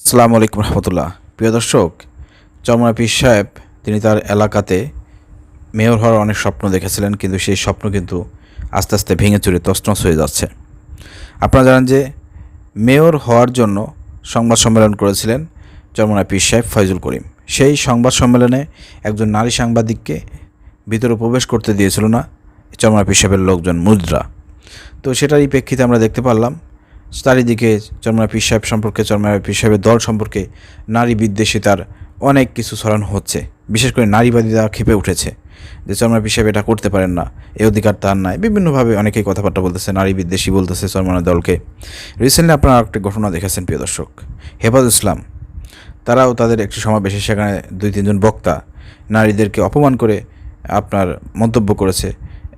আসসালামু আলাইকুম রহমতুল্লাহ। প্রিয় দর্শক, চরমোনাই পীর সাহেব তিনি তার এলাকাতে মেয়র হওয়ার অনেক স্বপ্ন দেখেছিলেন, কিন্তু সেই স্বপ্ন কিন্তু আস্তে আস্তে ভেঙে চুরে তছনছ হয়ে যাচ্ছে। আপনারা জানেন যে মেয়র হওয়ার জন্য সংবাদ সম্মেলন করেছিলেন চরমোনাই পীর সাহেব ফয়জুল করিম। সেই সংবাদ সম্মেলনে একজন নারী সাংবাদিককে ভিতরে প্রবেশ করতে দিয়েছিল না চরমোনাই পীর সাহেবের লোকজন মুদ্রা। তো সেটারই প্রেক্ষিতে আমরা দেখতে পারলাম চারিদিকে চরমোনাই পীর সাহেব সম্পর্কে, চরমোনাই পীর সাহেবের দল সম্পর্কে নারী বিদ্বেষিতার অনেক কিছু ছড়ানো হচ্ছে। বিশেষ করে নারীবাদীরা ক্ষেপে উঠেছে যে চরমোনাই পীর সাহেব এটা করতে পারেন না, এই অধিকার তার নাই। বিভিন্নভাবে অনেকেই কথাবার্তা বলতেছে, নারী বিদ্বেষী বলতেছে চরমোনাই দলকে। রিসেন্টলি আপনারা একটা ঘটনা দেখেছেন প্রিয় দর্শক, হেফাজত ইসলাম তারাও তাদের একটি সমাবেশে সেখানে 2-3 জন বক্তা নারীদেরকে অপমান করে আপনার মন্তব্য করেছে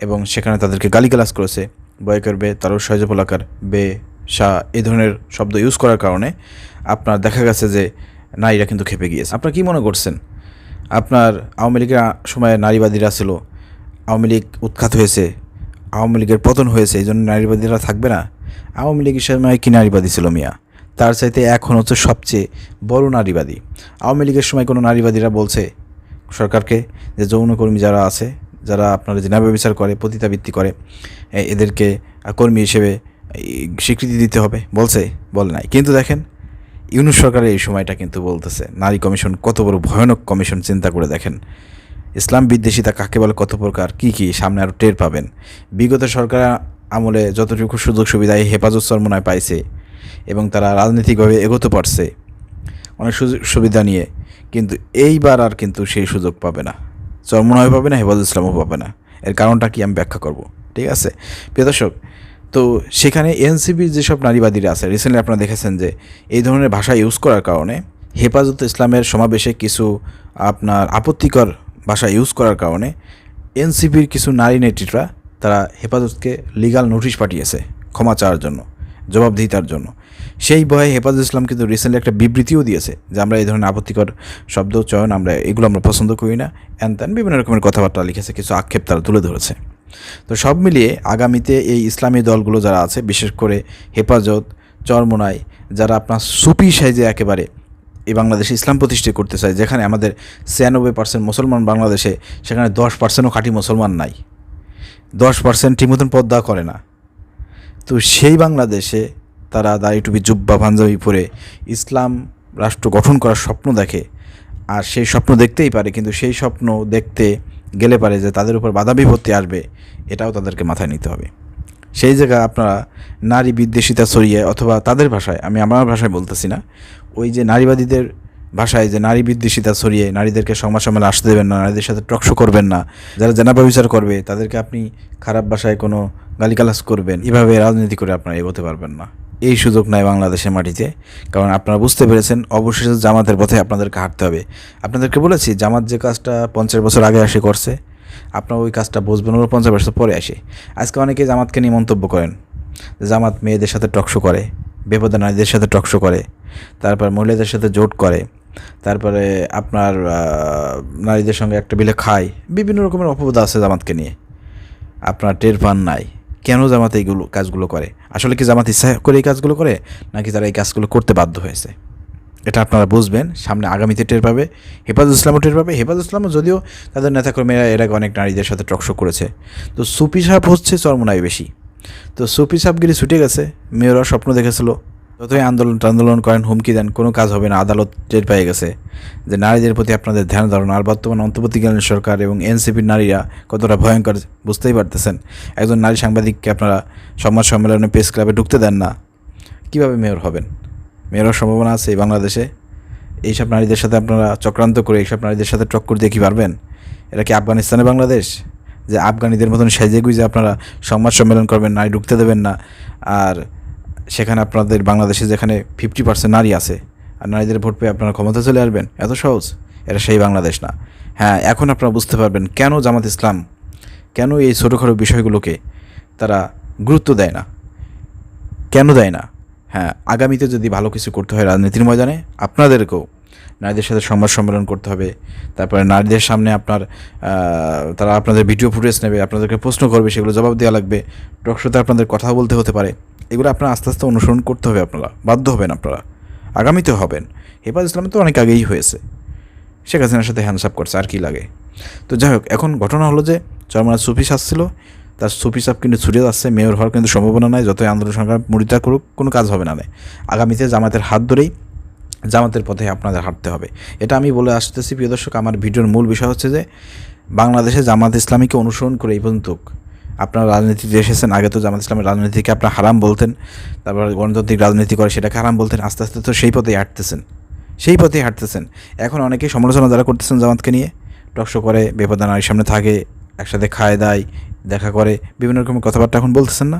এবং সেখানে তাদেরকে গালিগালাজ করেছে। বয়কর বে তারও সহজপলাকার বে শাহ এই ধরনের শব্দ ইউজ করার কারণে আপনার দেখা গেছে যে নারীরা কিন্তু খেপে গিয়েছে। আপনারা কী মনে করছেন? আপনার আওয়ামী লীগের সময় নারীবাদীরা ছিল, আওয়ামী লীগ উৎখাত হয়েছে, আওয়ামী লীগের পতন হয়েছে, এই জন্য নারীবাদীরা থাকবে না? আওয়ামী লীগের সময় কি নারীবাদী ছিল মিয়া? তার চাইতে এখন হচ্ছে সবচেয়ে বড় নারীবাদী। আওয়ামী লীগের সময় কোনো নারীবাদীরা বলছে সরকারকে যে যৌনকর্মী যারা আছে, যারা আপনার জেনাবে বিচার করে, পতিতাবৃত্তি করে, এদেরকে কর্মী হিসেবে স্বীকৃতি দিতে হবে? বলে নাই। কিন্তু দেখেন ইউনূস সরকারের এই সময়টা কিন্তু বলতেছে নারী কমিশন কত বড় ভয়ানক কমিশন। চিন্তা করে দেখেন ইসলাম বিদ্বেষিতা কাকে বলে, কত প্রকার কী কী সামনে আরও টের পাবেন। বিগত সরকার আমলে যতটুকু সুযোগ সুবিধা এই হেফাজত চরমোনাই পাইছে এবং তারা রাজনৈতিকভাবে এগোতে পারছে অনেক সুযোগ সুবিধা নিয়ে, কিন্তু এইবার আর কিন্তু সেই সুযোগ পাবে না, চরমোনাই পাবে না, হেফাজত ইসলামও পাবে না। এর কারণটা কি আমি ব্যাখ্যা করব, ঠিক আছে প্রিয় দর্শক? তো সেখানে এনসিপির যেসব নারীবাদীরা আছে, রিসেন্টলি আপনারা দেখেছেন যে এই ধরনের ভাষা ইউজ করার কারণে হেফাজত ইসলামের সমাবেশে কিছু আপনার আপত্তিকর ভাষা ইউজ করার কারণে এনসিপির কিছু নারী নেত্রীরা তারা হেফাজতকে লিগ্যাল নোটিশ পাঠিয়েছে ক্ষমা চাওয়ার জন্য, জবাবদিহিতার জন্য। সেই ভয়ে হেফাজত ইসলাম কিন্তু রিসেন্টলি একটা বিবৃতিও দিয়েছে যে আমরা এই ধরনের আপত্তিকর শব্দ চয়ন এগুলো আমরা পছন্দ করি না, ত্যান বিভিন্ন রকমের কথাবার্তা লিখেছে, কিছু আক্ষেপ তারা তুলে ধরেছে। তো সব মিলিয়ে আগামীতে এই ইসলামী দলগুলো যারা আছে, বিশেষ করে হেফাজত, চরমোনাই, যারা আপনার সুফি সাইজে একেবারে এই বাংলাদেশে ইসলাম প্রতিষ্ঠা করতে চায়, যেখানে আমাদের 96% মুসলমান বাংলাদেশে, সেখানে 10%ও খাঁটি মুসলমান নাই, 10% ঠিক মতন পর্দা করে না। তো সেই বাংলাদেশে তারা দাড়ি টুপি জুব্বা পাঞ্জাবি পরে ইসলাম রাষ্ট্র গঠন করার স্বপ্ন দেখে। আর সেই স্বপ্ন দেখতেই পারে, কিন্তু সেই স্বপ্ন দেখতে গেলে পারে যে তাদের উপর বাধা বিপত্তি আসবে, এটাও তাদেরকে মাথায় নিতে হবে। সেই জায়গায় আপনারা নারী বিদ্বেষিতা ছড়িয়ে, অথবা তাদের ভাষায়, আমি আমার ভাষায় বলতেছি না, ওই যে নারীবাদীদের ভাষায় যে নারী বিদ্বেষিতা ছড়িয়ে নারীদেরকে সংবাদ সম্মেলনে আসতে দেবেন না, নারীদের সাথে টকশো করবেন না, যারা জেনাবা বিচার করবে তাদেরকে আপনি খারাপ ভাষায় কোনো গালিগালাজ করবেন, এভাবে রাজনীতি করে আপনারা এগোতে পারবেন না। এই সুযোগ নাই বাংলাদেশের মাটিতে। কারণ আপনারা বুঝতে পেরেছেন অবশেষে জামাতের পথে আপনাদেরকে হাঁটতে হবে। আপনাদেরকে বলেছি জামাত যে কাজটা 50 বছর আগে এসে করছে, আপনারা ওই কাজটা বুঝবেন 50 বছর পরে আসে। আজকে অনেকে জামাতকে নিয়ে মন্তব্য করেন যে জামাত মেয়েদের সাথে টকশো করে, বেপরোয়া নারীদের সাথে টকশো করে, তারপর মহিলাদের সাথে জোট করে, তারপরে আপনার নারীদের সঙ্গে একটা বিলে খায়। বিভিন্ন রকমের অপবাদ আছে জামাতকে নিয়ে, আপনার টের পান নাই। কেন জামাত এইগুলো কাজগুলো করে? আসলে কি জামাত ইচ্ছা করে এই কাজগুলো করে, নাকি তারা এই কাজগুলো করতে বাধ্য হয়েছে? এটা আপনারা বুঝবেন সামনে, আগামীতে টের পাবে। হেফাজত ইসলামও টের পাবে। হেফাজত ইসলামও যদিও তাদের নেতাকর্মীরা এর আগে অনেক নারীদের সাথে টকশো করেছে। তো সুফি সাহেব হচ্ছে চরমোনাই বেশি। তো সুফি সাহেবগিরি ছুটে গেছে। মেয়েরা স্বপ্ন দেখেছিল যতই আন্দোলন করেন, হুমকি দেন, কোনো কাজ হবে না। আদালত টের পেয়ে গেছে যে নারীদের প্রতি আপনাদের ধ্যান ধারণা। আর বর্তমান অন্তর্বর্তীকালীন সরকার এবং এনসিপির নারীরা কতটা ভয়ঙ্কর বুঝতেই পারতেছেন। একজন নারী সাংবাদিককে আপনারা সংবাদ সম্মেলনে প্রেস ক্লাবে ঢুকতে দেন না, কীভাবে মেয়র হবেন? মেয়রের সম্ভাবনা আছে এই বাংলাদেশে? এইসব নারীদের সাথে আপনারা চক্রান্ত করে এইসব নারীদের সাথে টক্কর দিয়ে কী পারবেন? এটা কি আফগানিস্তানে বাংলাদেশ যে আফগানিদের মতন সেজে গুজে আপনারা সংবাদ সম্মেলন করবেন, নারী ঢুকতে দেবেন না? আর সেখানে আপনাদের বাংলাদেশে যেখানে 50% নারী আছে, আর নারীদের ভোট পেয়ে আপনারা ক্ষমতা চলে আসবেন? এত সহজ? এটা সেই বাংলাদেশ না। হ্যাঁ, এখন আপনারা বুঝতে পারবেন কেন জামাত ইসলাম, কেন এই ছোটোখাটো বিষয়গুলোকে তারা গুরুত্ব দেয় না, কেন দেয় না। হ্যাঁ, আগামীতে যদি ভালো কিছু করতে হয় রাজনীতির ময়দানে, আপনাদেরকেও নারীদের সাথে সংবাদ সম্মেলন করতে হবে। তারপরে নারীদের সামনে তারা আপনাদের ভিডিও ফুটেজ নেবে, আপনাদেরকে প্রশ্ন করবে, সেগুলো জবাব দেওয়া লাগবে। টকশোতে আপনাদের কথা বলতে হতে পারে। এগুলো আপনারা আস্তে আস্তে অনুসরণ করতে হবে, আপনারা বাধ্য হবেন। আপনারা আগামীতে হবেন। হেফাজত ইসলামে তো অনেক আগেই হয়েছে, শেখ হাসিনার সাথে হ্যান্ডসাপ করছে, আর কি লাগে। তো যাই হোক, এখন ঘটনা হলো যে চরমনায় সুফি সাজ ছিল, তার সুফি সাপ কিন্তু ছুটে যাচ্ছে, মেয়র হওয়ার কিন্তু সম্ভাবনা নাই। যতই আন্দোলন সংগ্রাম মুড়িটা করুক, কোনো কাজ হবে না। আগামীতে জামাতের হাত ধরেই জামাতের পথে আপনাদের হাঁটতে হবে। এটা আমি বলে আসতেছি প্রিয় দর্শক। আমার ভিডিওর মূল বিষয় হচ্ছে যে বাংলাদেশে জামাত ইসলামীকে অনুসরণ করে এই পর্যন্ত আপনারা রাজনীতিতে এসেছেন। আগে তো জামাত ইসলামের রাজনীতিকে আপনারা হারাম বলতেন, তারপর গণতান্ত্রিক রাজনীতি করে সেটাকে হারাম বলতেন। আস্তে আস্তে তো সেই পথেই হাঁটতেছেন। এখন অনেকেই সমালোচনা যারা করতেছেন জামাতকে নিয়ে, টকশো করে, বেপরোয়া নারীর সামনে থাকে, একসাথে খায় দায়, দেখা করে, বিভিন্ন রকমের কথাবার্তা এখন বলতেছেন না।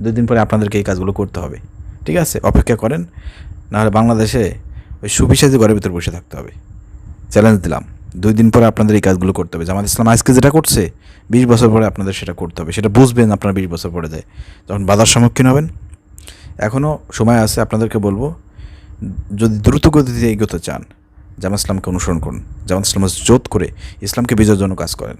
2 দিন পরে আপনাদেরকে এই কাজগুলো করতে হবে, ঠিক আছে? অপেক্ষা করেন, নাহলে বাংলাদেশে ওই সুবিশাজী ঘরের ভিতর বসে থাকতে হবে। চ্যালেঞ্জ দিলাম, 2 দিন পরে আপনাদের এই কাজগুলো করতে হবে। জামাত ইসলাম আজকে যেটা করছে 20 বছর পরে আপনাদের সেটা করতে হবে। সেটা বুঝবেন আপনারা 20 বছর পরে যায় যখন বাধার সম্মুখীন হবেন। এখনও সময় আছে। আপনাদেরকে বলবো, যদি দ্রুত গতিতে এগোতে চান, জামাত ইসলামকে অনুসরণ করুন। জামাত ইসলাম জোট করে ইসলামকে বিজয়ের জন্য কাজ করেন।